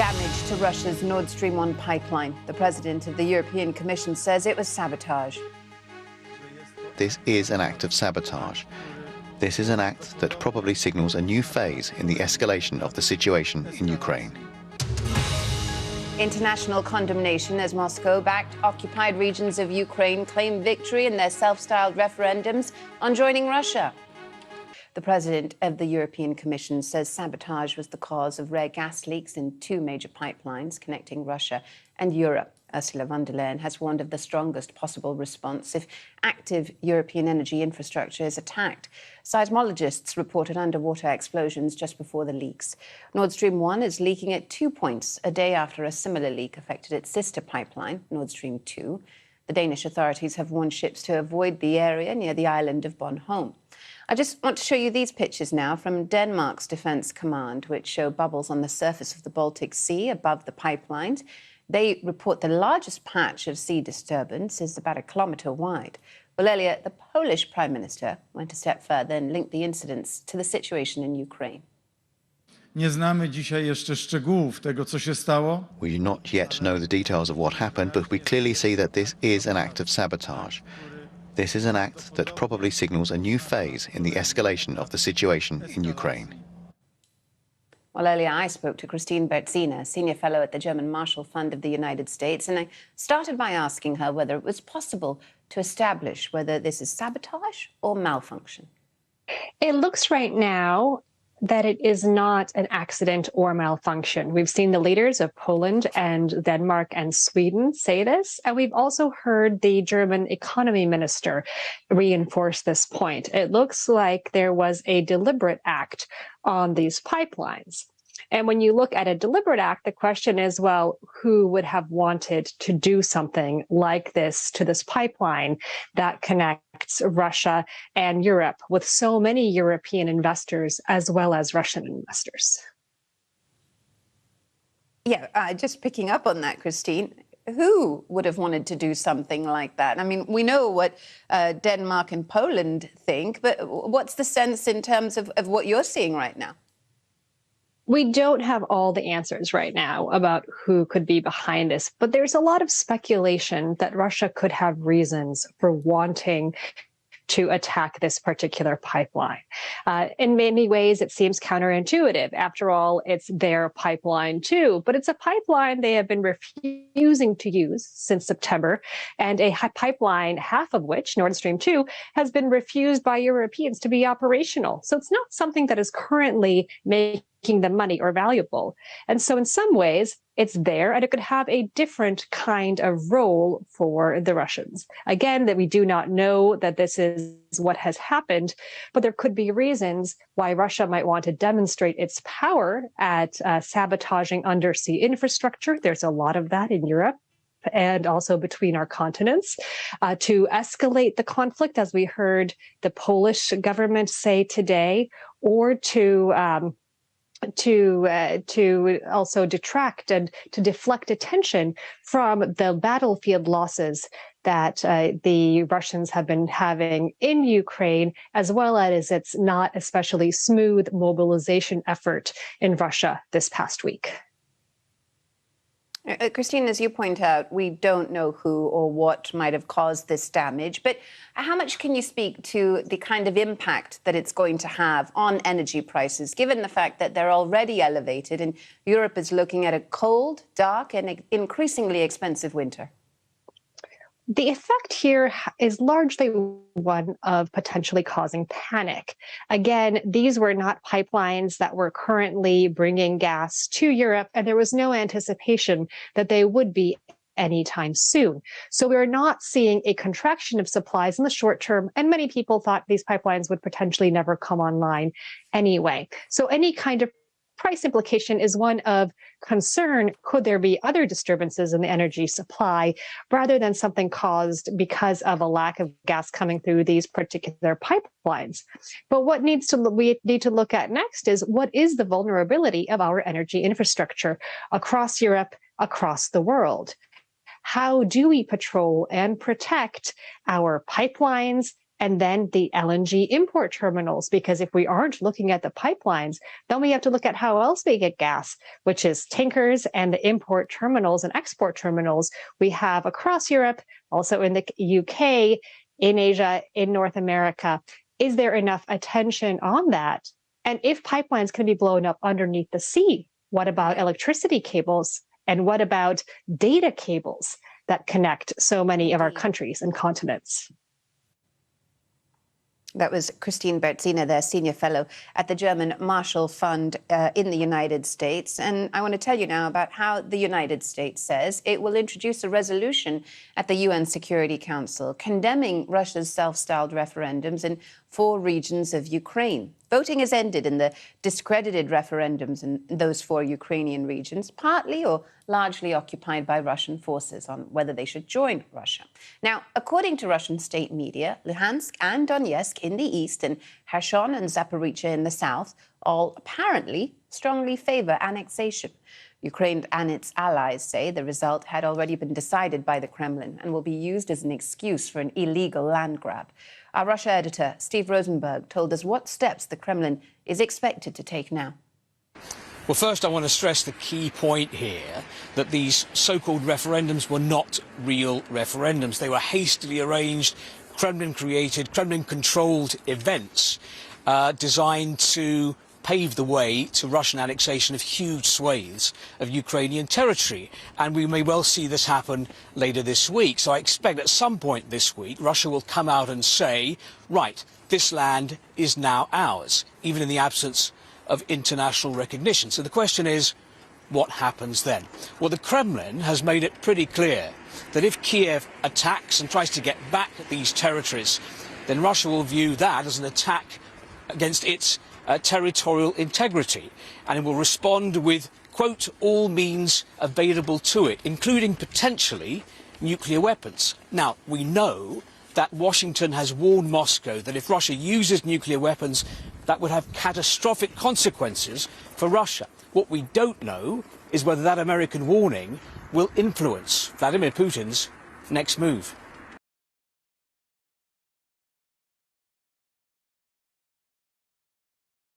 Damage to Russia's Nord Stream 1 pipeline. The president of the European Commission says it was sabotage. This is an act of sabotage. This is an act that probably signals a new phase in the escalation of the situation in Ukraine. International condemnation as Moscow-backed occupied regions of Ukraine claim victory in their self-styled referendums on joining Russia. The president of the European Commission says sabotage was the cause of rare gas leaks in two major pipelines connecting Russia and Europe. Ursula von der Leyen has warned of the strongest possible response if active European energy infrastructure is attacked. Seismologists reported underwater explosions just before the leaks. Nord Stream 1 is leaking at 2 points a day after a similar leak affected its sister pipeline, Nord Stream 2. The Danish authorities have warned ships to avoid the area near the island of Bornholm. I just want to show you these pictures now from Denmark's Defence Command, which show bubbles on the surface of the Baltic Sea above the pipelines. They report the largest patch of sea disturbance is about 1 kilometre wide. Well, earlier, the Polish Prime Minister went a step further and linked the incidents to the situation in Ukraine. Nie znamy dzisiaj jeszcze szczegółów tego, co się stało. We do not yet know the details of what happened, but we clearly see that this is an act of sabotage. This is an act that probably signals a new phase in the escalation of the situation in Ukraine. Well, earlier I spoke to Christine Bertzina, Senior Fellow at the German Marshall Fund of the United States, and I started by asking her whether it was possible to establish whether this is sabotage or malfunction. It looks right now that it is not an accident or malfunction. We've seen the leaders of Poland and Denmark and Sweden say this, and we've also heard the German economy minister reinforce this point. It looks like there was a deliberate act on these pipelines. And when you look at a deliberate act, the question is, well, who would have wanted to do something like this to this pipeline that connects Russia and Europe with so many European investors as well as Russian investors? Yeah, just picking up on that, Christine, who would have wanted to do something like that? I mean, we know what Denmark and Poland think, but what's the sense in terms of what you're seeing right now? We don't have all the answers right now about who could be behind this, but there's a lot of speculation that Russia could have reasons for wanting to attack this particular pipeline. In many ways, it seems counterintuitive. After all, it's their pipeline too, but it's a pipeline they have been refusing to use since September, and a pipeline, half of which, Nord Stream 2, has been refused by Europeans to be operational. So it's not something that is currently making them money or valuable. And so in some ways, it's there, and it could have a different kind of role for the Russians. Again, that we do not know that this is what has happened, but there could be reasons why Russia might want to demonstrate its power at sabotaging undersea infrastructure. There's a lot of that in Europe and also between our continents, to escalate the conflict, as we heard the Polish government say today, or to also detract and to deflect attention from the battlefield losses that the Russians have been having in Ukraine, as well as its not especially smooth mobilization effort in Russia this past week. Christine, as you point out, we don't know who or what might have caused this damage, but how much can you speak to the kind of impact that it's going to have on energy prices, given the fact that they're already elevated and Europe is looking at a cold, dark and increasingly expensive winter? The effect here is largely one of potentially causing panic. Again, these were not pipelines that were currently bringing gas to Europe, and there was no anticipation that they would be anytime soon. So we're not seeing a contraction of supplies in the short term, and many people thought these pipelines would potentially never come online anyway. So any kind of price implication is one of concern. Could there be other disturbances in the energy supply rather than something caused because of a lack of gas coming through these particular pipelines? But what we need to look at next is what is the vulnerability of our energy infrastructure across Europe, across the world? How do we patrol and protect our pipelines and then the LNG import terminals, because if we aren't looking at the pipelines, then we have to look at how else we get gas, which is tankers and the import terminals and export terminals we have across Europe, also in the UK, in Asia, in North America. Is there enough attention on that? And if pipelines can be blown up underneath the sea, what about electricity cables? And what about data cables that connect so many of our countries and continents? That was Christine Bertzina, their senior fellow at the German Marshall Fund in the United States. And I want to tell you now about how the United States says it will introduce a resolution at the UN Security Council condemning Russia's self-styled referendums in 4 regions of Ukraine. Voting has ended in the discredited referendums in those 4 Ukrainian regions, partly or largely occupied by Russian forces, on whether they should join Russia. Now, according to Russian state media, Luhansk and Donetsk in the east and Kherson and Zaporizhzhia in the south all apparently strongly favor annexation. Ukraine and its allies say the result had already been decided by the Kremlin and will be used as an excuse for an illegal land grab. Our Russia editor, Steve Rosenberg, told us what steps the Kremlin is expected to take now. Well, first, I want to stress the key point here, that these so-called referendums were not real referendums. They were hastily arranged, Kremlin-created, Kremlin-controlled events designed to pave the way to Russian annexation of huge swathes of Ukrainian territory. And we may well see this happen later this week. So I expect at some point this week, Russia will come out and say, right, this land is now ours, even in the absence of international recognition. So the question is, what happens then? Well, the Kremlin has made it pretty clear that if Kiev attacks and tries to get back at these territories, then Russia will view that as an attack against its territorial integrity, and it will respond with, quote, all means available to it, including potentially nuclear weapons. Now, we know that Washington has warned Moscow that if Russia uses nuclear weapons, that would have catastrophic consequences for Russia. What we don't know is whether that American warning will influence Vladimir Putin's next move.